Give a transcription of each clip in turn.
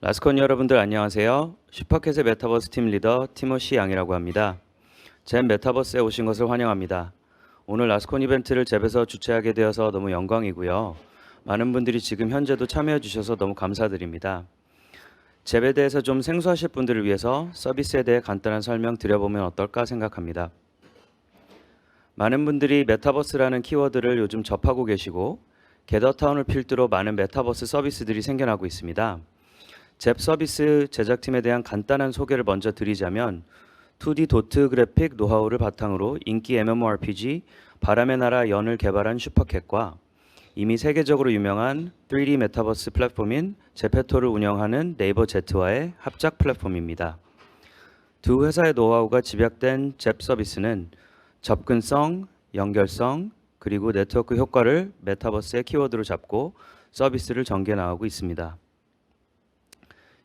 라스콘 여러분들 안녕하세요. 슈퍼캣의 메타버스 팀 리더 티모시 양이라고 합니다. 젠 메타버스에 오신 것을 환영합니다. 오늘 라스콘 이벤트를 잽에서 주최하게 되어서 너무 영광이고요. 많은 분들이 지금 현재도 참여해 주셔서 너무 감사드립니다. 잽에 대해서 좀 생소하실 분들을 위해서 서비스에 대해 간단한 설명 드려보면 어떨까 생각합니다. 많은 분들이 메타버스라는 키워드를 요즘 접하고 계시고 게더타운을 필두로 많은 메타버스 서비스들이 생겨나고 있습니다. 잽 서비스 제작팀에 대한 간단한 소개를 먼저 드리자면 2D 도트 그래픽 노하우를 바탕으로 인기 MMORPG 바람의 나라 연을 개발한 슈퍼캣과 이미 세계적으로 유명한 3D 메타버스 플랫폼인 제페토를 운영하는 네이버 제트와의 합작 플랫폼입니다. 두 회사의 노하우가 집약된 잽 서비스는 접근성, 연결성, 그리고 네트워크 효과를 메타버스의 키워드로 잡고 서비스를 전개 나가고 있습니다.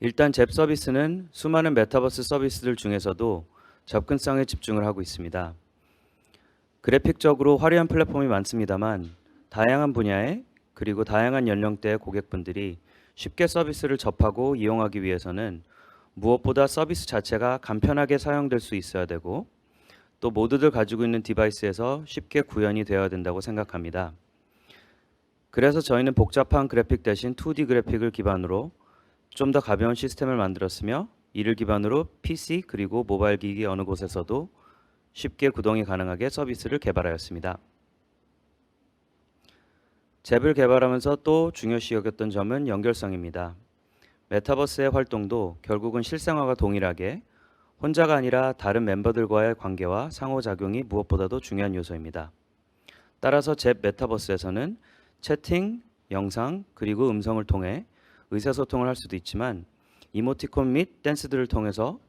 일단 잽 서비스는 수많은 메타버스 서비스들 중에서도 접근성에 집중을 하고 있습니다. 그래픽적으로 화려한 플랫폼이 많습니다만 다양한 분야에 그리고 다양한 연령대의 고객분들이 쉽게 서비스를 접하고 이용하기 위해서는 무엇보다 서비스 자체가 간편하게 사용될 수 있어야 되고 또 모두들 가지고 있는 디바이스에서 쉽게 구현이 되어야 된다고 생각합니다. 그래서 저희는 복잡한 그래픽 대신 2D 그래픽을 기반으로 좀 더 가벼운 시스템을 만들었으며 이를 기반으로 PC 그리고 모바일 기기 어느 곳에서도 쉽게 구동이 가능하게 서비스를 개발하였습니다. 잽을 개발하면서 또 중요시 여겼던 점은 연결성입니다. 메타버스의 활동도 결국은 실생활과 동일하게 혼자가 아니라 다른 멤버들과의 관계와 상호작용이 무엇보다도 중요한 요소입니다. 따라서 잽 메타버스에서는 채팅, 영상, 그리고 음성을 통해 의사소통을 할 수도 있지만 이모티콘 및 댄스들을 통해서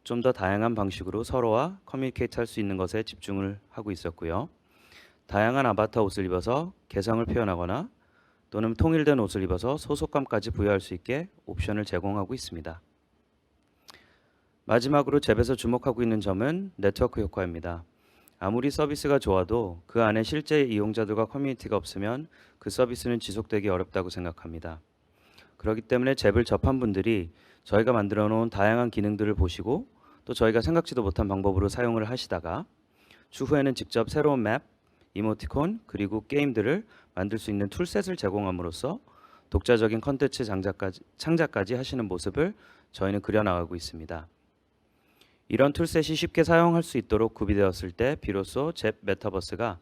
좀 더 다양한 방식으로 서로와 커뮤니케이트 할 수 있는 것에 집중을 하고 있었고요. 다양한 아바타 옷을 입어서 개성을 표현하거나 또는 통일된 옷을 입어서 소속감까지 부여할 수 있게 옵션을 제공하고 있습니다. 마지막으로 잽에서 주목하고 있는 점은 네트워크 효과입니다. 아무리 서비스가 좋아도 그 안에 실제 이용자들과 커뮤니티가 없으면 그 서비스는 지속되기 어렵다고 생각합니다. 그렇기 때문에 잽을 접한 분들이 저희가 만들어 놓은 다양한 기능들을 보시고 또 저희가 생각지도 못한 방법으로 사용을 하시다가 추후에는 직접 새로운 맵, 이모티콘 그리고 게임들을 만들 수 있는 툴셋을 제공함으로써 독자적인 컨텐츠 창작까지 하시는 모습을 저희는 그려나가고 있습니다. 이런 툴셋이 쉽게 사용할 수 있도록 구비되었을 때 비로소 잽 메타버스가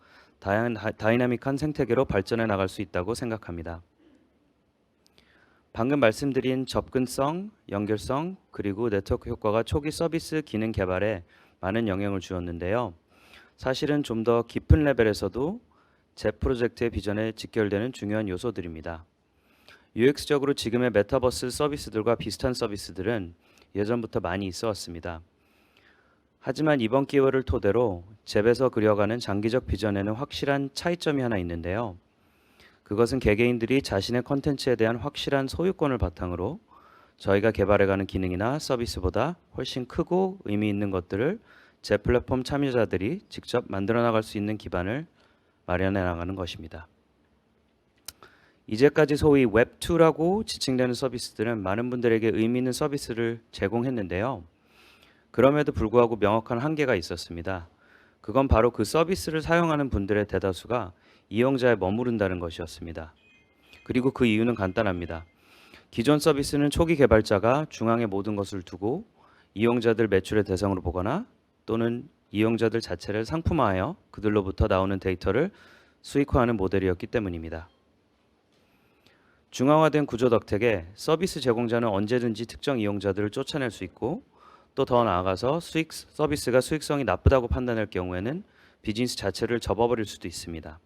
다이나믹한 생태계로 발전해 나갈 수 있다고 생각합니다. 방금 말씀드린 접근성, 연결성, 그리고 네트워크 효과가 초기 서비스 기능 개발에 많은 영향을 주었는데요. 사실은 좀 더 깊은 레벨에서도 잽 프로젝트의 비전에 직결되는 중요한 요소들입니다. UX적으로 지금의 메타버스 서비스들과 비슷한 서비스들은 예전부터 많이 있어 왔습니다. 하지만 이번 기회를 토대로 잽에서 그려가는 장기적 비전에는 확실한 차이점이 하나 있는데요. 그것은 개개인들이 자신의 컨텐츠에 대한 확실한 소유권을 바탕으로 저희가 개발해가는 기능이나 서비스보다 훨씬 크고 의미 있는 것들을 제 플랫폼 참여자들이 직접 만들어 나갈 수 있는 기반을 마련해 나가는 것입니다. 이제까지 소위 웹2라고 지칭되는 서비스들은 많은 분들에게 의미 있는 서비스를 제공했는데요. 그럼에도 불구하고 명확한 한계가 있었습니다. 그건 바로 그 서비스를 사용하는 분들의 대다수가 이용자에 머무른다는 것이었습니다. 그리고 그 이유는 간단합니다. 기존 서비스는 초기 개발자가 중앙에 모든 것을 두고 이용자들 매출의 대상으로 보거나 또는 이용자들 자체를 상품화하여 그들로부터 나오는 데이터를 수익화하는 모델이었기 때문입니다. 중앙화된 구조 덕택에 서비스 제공자는 언제든지 특정 이용자들을 쫓아낼 수 있고 또 더 나아가서 서비스가 수익성이 나쁘다고 판단할 경우에는 비즈니스 자체를 접어버릴 수도 있습니다.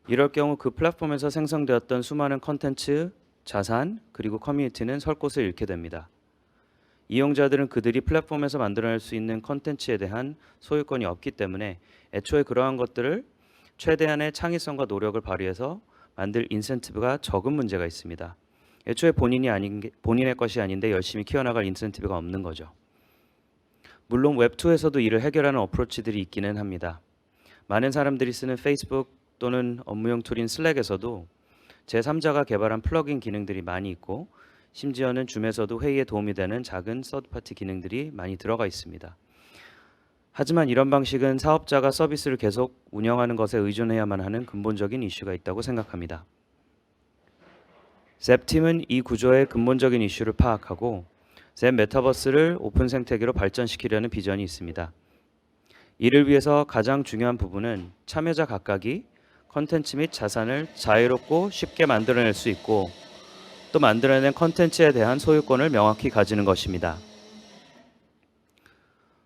이럴 경우 그 플랫폼에서 생성되었던 수많은 컨텐츠, 자산, 그리고 커뮤니티는 설 곳을 잃게 됩니다. 이용자들은 그들이 플랫폼에서 만들어낼 수 있는 컨텐츠에 대한 소유권이 없기 때문에 애초에 그러한 것들을 최대한의 창의성과 노력을 발휘해서 만들 인센티브가 적은 문제가 있습니다. 애초에 본인의 것이 아닌데 열심히 키워나갈 인센티브가 없는 거죠. 물론 웹2에서도 이를 해결하는 어프로치들이 있기는 합니다. 많은 사람들이 쓰는 페이스북 또는 업무용 툴인 슬랙에서도 제3자가 개발한 플러그인 기능들이 많이 있고 심지어는 줌에서도 회의에 도움이 되는 작은 서드파티 기능들이 많이 들어가 있습니다. 하지만 이런 방식은 사업자가 서비스를 계속 운영하는 것에 의존해야만 하는 근본적인 이슈가 있다고 생각합니다. 잽팀은 이 구조의 근본적인 이슈를 파악하고 잽 메타버스를 오픈 생태계로 발전시키려는 비전이 있습니다. 이를 위해서 가장 중요한 부분은 참여자 각각이 컨텐츠 및 자산을 자유롭고 쉽게 만들어낼 수 있고 또 만들어낸 컨텐츠에 대한 소유권을 명확히 가지는 것입니다.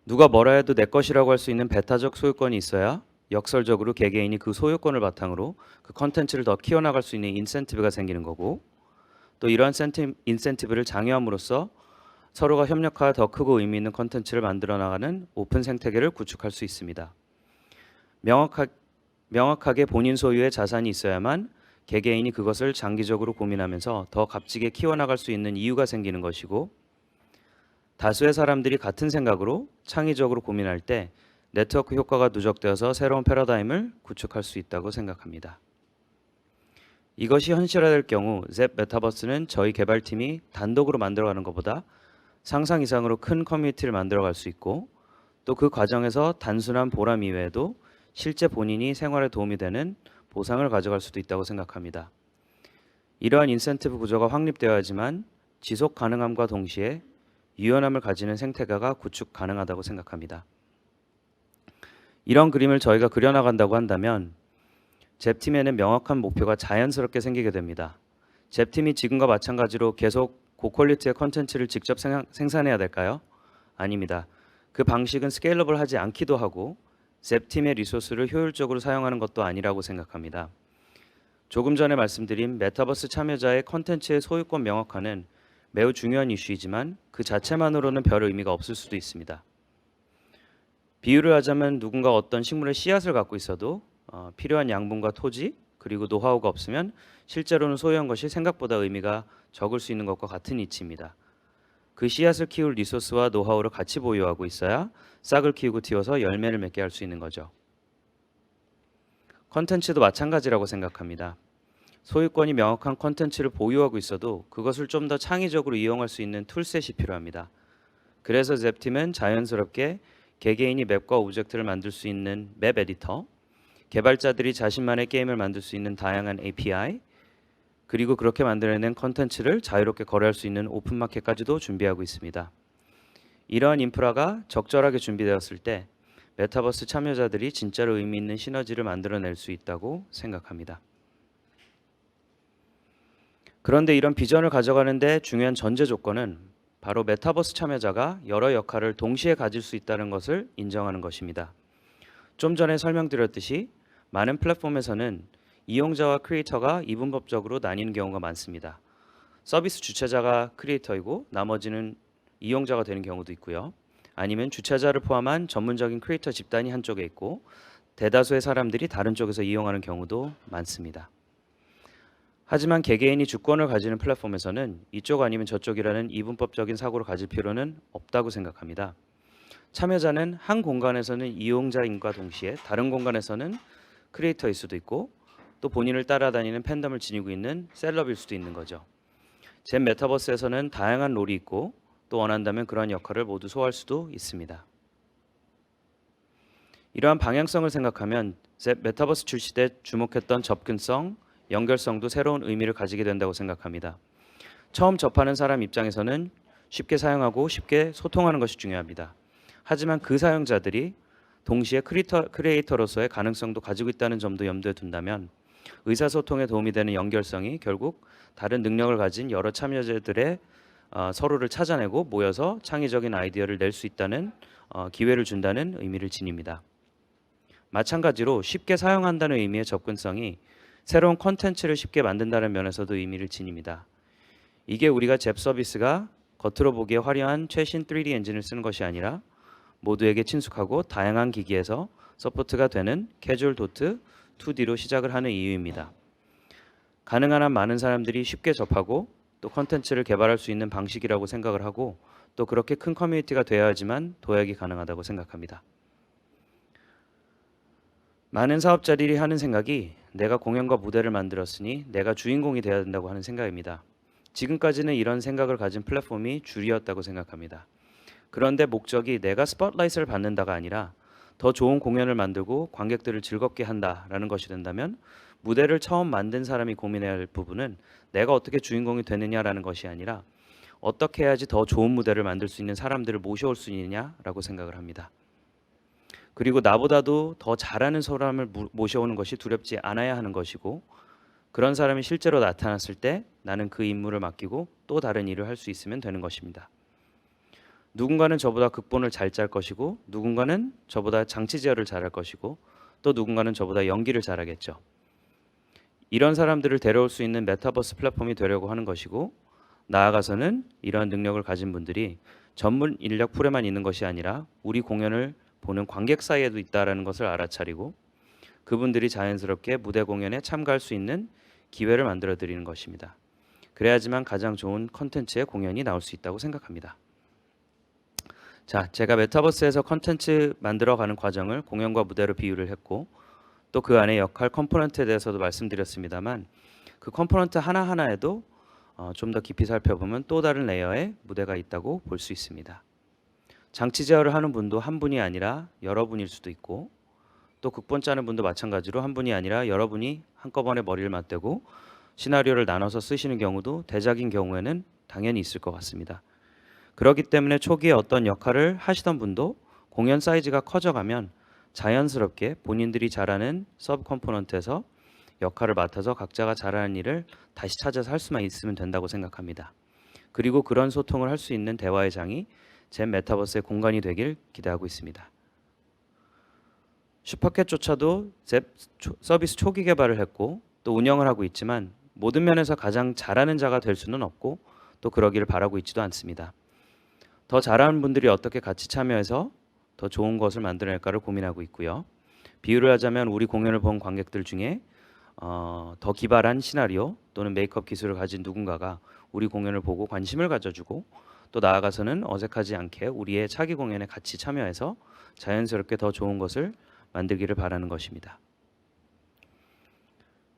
누가 뭐라 해도 내 것이라고 할 수 있는 배타적 소유권이 있어야 역설적으로 개개인이 그 소유권을 바탕으로 그 컨텐츠를 더 키워나갈 수 있는 인센티브가 생기는 거고 또 이러한 인센티브를 장려함으로써 서로가 협력하여 더 크고 의미 있는 컨텐츠를 만들어 나가는 오픈 생태계를 구축할 수 있습니다. 명확하게 본인 소유의 자산이 있어야만 개개인이 그것을 장기적으로 고민하면서 더 값지게 키워나갈 수 있는 이유가 생기는 것이고 다수의 사람들이 같은 생각으로 창의적으로 고민할 때 네트워크 효과가 누적되어서 새로운 패러다임을 구축할 수 있다고 생각합니다. 이것이 현실화될 경우 잽 메타버스는 저희 개발팀이 단독으로 만들어가는 것보다 상상 이상으로 큰 커뮤니티를 만들어갈 수 있고 또 그 과정에서 단순한 보람 이외에도 실제 본인이 생활에 도움이 되는 보상을 가져갈 수도 있다고 생각합니다. 이러한 인센티브 구조가 확립되어야지만 지속 가능함과 동시에 유연함을 가지는 생태계가 구축 가능하다고 생각합니다. 이런 그림을 저희가 그려나간다고 한다면 잽팀에는 명확한 목표가 자연스럽게 생기게 됩니다. 잽팀이 지금과 마찬가지로 계속 고퀄리티의 컨텐츠를 직접 생산해야 될까요? 아닙니다. 그 방식은 스케일러블하지 않기도 하고 잽팀의 리소스를 효율적으로 사용하는 것도 아니라고 생각합니다. 조금 전에 말씀드린 메타버스 참여자의 컨텐츠의 소유권 명확화는 매우 중요한 이슈이지만 그 자체만으로는 별 의미가 없을 수도 있습니다. 비유를 하자면 누군가 어떤 식물의 씨앗을 갖고 있어도 필요한 양분과 토지 그리고 노하우가 없으면 실제로는 소유한 것이 생각보다 의미가 적을 수 있는 것과 같은 이치입니다. 그 씨앗을 키울 리소스와 노하우를 같이 보유하고 있어야 싹을 키우고 틔워서 열매를 맺게 할 수 있는 거죠. 컨텐츠도 마찬가지라고 생각합니다. 소유권이 명확한 컨텐츠를 보유하고 있어도 그것을 좀 더 창의적으로 이용할 수 있는 툴셋이 필요합니다. 그래서 잽팀은 자연스럽게 개개인이 맵과 오브젝트를 만들 수 있는 맵 에디터, 개발자들이 자신만의 게임을 만들 수 있는 다양한 API, 그리고 그렇게 만들어낸 컨텐츠를 자유롭게 거래할 수 있는 오픈마켓까지도 준비하고 있습니다. 이러한 인프라가 적절하게 준비되었을 때 메타버스 참여자들이 진짜로 의미 있는 시너지를 만들어낼 수 있다고 생각합니다. 그런데 이런 비전을 가져가는데 중요한 전제 조건은 바로 메타버스 참여자가 여러 역할을 동시에 가질 수 있다는 것을 인정하는 것입니다. 좀 전에 설명드렸듯이 많은 플랫폼에서는 이용자와 크리에이터가 이분법적으로 나뉘는 경우가 많습니다. 서비스 주체자가 크리에이터이고 나머지는 이용자가 되는 경우도 있고요. 아니면 주체자를 포함한 전문적인 크리에이터 집단이 한쪽에 있고 대다수의 사람들이 다른 쪽에서 이용하는 경우도 많습니다. 하지만 개개인이 주권을 가지는 플랫폼에서는 이쪽 아니면 저쪽이라는 이분법적인 사고를 가질 필요는 없다고 생각합니다. 참여자는 한 공간에서는 이용자인과 동시에 다른 공간에서는 크리에이터일 수도 있고 또 본인을 따라다니는 팬덤을 지니고 있는 셀럽일 수도 있는 거죠. 제 메타버스에서는 다양한 롤이 있고 또 원한다면 그러한 역할을 모두 소화할 수도 있습니다. 이러한 방향성을 생각하면 메타버스 출시 때 주목했던 접근성, 연결성도 새로운 의미를 가지게 된다고 생각합니다. 처음 접하는 사람 입장에서는 쉽게 사용하고 쉽게 소통하는 것이 중요합니다. 하지만 그 사용자들이 동시에 크리에이터로서의 가능성도 가지고 있다는 점도 염두에 둔다면 의사소통에 도움이 되는 연결성이 결국 다른 능력을 가진 여러 참여자들의 서로를 찾아내고 모여서 창의적인 아이디어를 낼 수 있다는 기회를 준다는 의미를 지닙니다. 마찬가지로 쉽게 사용한다는 의미의 접근성이 새로운 콘텐츠를 쉽게 만든다는 면에서도 의미를 지닙니다. 이게 우리가 잽 서비스가 겉으로 보기에 화려한 최신 3D 엔진을 쓰는 것이 아니라 모두에게 친숙하고 다양한 기기에서 서포트가 되는 캐주얼 도트 2D로 시작을 하는 이유입니다. 가능한 한 많은 사람들이 쉽게 접하고 또 컨텐츠를 개발할 수 있는 방식이라고 생각을 하고 또 그렇게 큰 커뮤니티가 되어야지만 도약이 가능하다고 생각합니다. 많은 사업자들이 하는 생각이 내가 공연과 무대를 만들었으니 내가 주인공이 되어야 된다고 하는 생각입니다. 지금까지는 이런 생각을 가진 플랫폼이 줄이었다고 생각합니다. 그런데 목적이 내가 스포트라이트를 받는다가 아니라 더 좋은 공연을 만들고 관객들을 즐겁게 한다라는 것이 된다면 무대를 처음 만든 사람이 고민해야 할 부분은 내가 어떻게 주인공이 되느냐라는 것이 아니라 어떻게 해야지 더 좋은 무대를 만들 수 있는 사람들을 모셔올 수 있느냐라고 생각을 합니다. 그리고 나보다도 더 잘하는 사람을 모셔오는 것이 두렵지 않아야 하는 것이고, 그런 사람이 실제로 나타났을 때 나는 그 임무를 맡기고 또 다른 일을 할 수 있으면 되는 것입니다. 누군가는 저보다 극본을 잘 짤 것이고, 누군가는 저보다 장치 제어를 잘할 것이고, 또 누군가는 저보다 연기를 잘하겠죠. 이런 사람들을 데려올 수 있는 메타버스 플랫폼이 되려고 하는 것이고, 나아가서는 이러한 능력을 가진 분들이 전문 인력 풀에만 있는 것이 아니라 우리 공연을 보는 관객 사이에도 있다는 것을 알아차리고, 그분들이 자연스럽게 무대 공연에 참가할 수 있는 기회를 만들어 드리는 것입니다. 그래야지만 가장 좋은 컨텐츠의 공연이 나올 수 있다고 생각합니다. 자, 제가 메타버스에서 컨텐츠 만들어가는 과정을 공연과 무대로 비유를 했고, 또 그 안에 역할 컴포넌트에 대해서도 말씀드렸습니다만, 그 컴포넌트 하나하나에도 좀 더 깊이 살펴보면 또 다른 레이어의 무대가 있다고 볼 수 있습니다. 장치 제어를 하는 분도 한 분이 아니라 여러 분일 수도 있고, 또 극본 짜는 분도 마찬가지로 한 분이 아니라 여러 분이 한꺼번에 머리를 맞대고 시나리오를 나눠서 쓰시는 경우도 대작인 경우에는 당연히 있을 것 같습니다. 그렇기 때문에 초기에 어떤 역할을 하시던 분도 공연 사이즈가 커져가면 자연스럽게 본인들이 잘하는 서브 컴포넌트에서 역할을 맡아서 각자가 잘하는 일을 다시 찾아서 할 수만 있으면 된다고 생각합니다. 그리고 그런 소통을 할 수 있는 대화의 장이 젠 메타버스의 공간이 되길 기대하고 있습니다. 슈퍼캣조차도 서비스 초기 개발을 했고 또 운영을 하고 있지만 모든 면에서 가장 잘하는 자가 될 수는 없고 또 그러기를 바라고 있지도 않습니다. 더 잘하는 분들이 어떻게 같이 참여해서 더 좋은 것을 만들어낼까를 고민하고 있고요. 비유를 하자면 우리 공연을 본 관객들 중에 더 기발한 시나리오 또는 메이크업 기술을 가진 누군가가 우리 공연을 보고 관심을 가져주고 또 나아가서는 어색하지 않게 우리의 차기 공연에 같이 참여해서 자연스럽게 더 좋은 것을 만들기를 바라는 것입니다.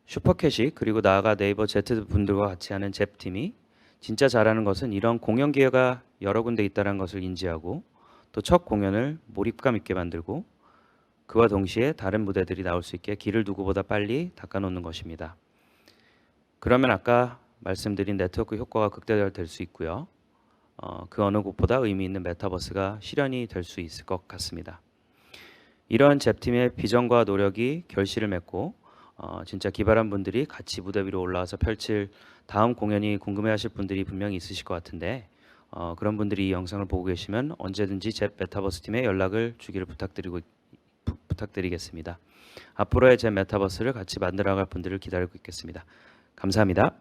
슈퍼캣이 그리고 나아가 네이버 Z 분들과 같이 하는 잽팀이 진짜 잘하는 것은 이런 공연 기회가 여러 군데 있다는 것을 인지하고 또 첫 공연을 몰입감 있게 만들고 그와 동시에 다른 무대들이 나올 수 있게 길을 누구보다 빨리 닦아놓는 것입니다. 그러면 아까 말씀드린 네트워크 효과가 극대화될 수 있고요. 그 어느 곳보다 의미 있는 메타버스가 실현이 될 수 있을 것 같습니다. 이러한 잽팀의 비전과 노력이 결실을 맺고 진짜 기발한 분들이 같이 무대 위로 올라와서 펼칠 다음 공연이 궁금해하실 분들이 분명히 있으실 것 같은데 그런 분들이 이 영상을 보고 계시면 언제든지 잽 메타버스 팀에 연락을 주기를 부탁드리겠습니다. 앞으로의 잽 메타버스를 같이 만들어갈 분들을 기다리고 있겠습니다. 감사합니다.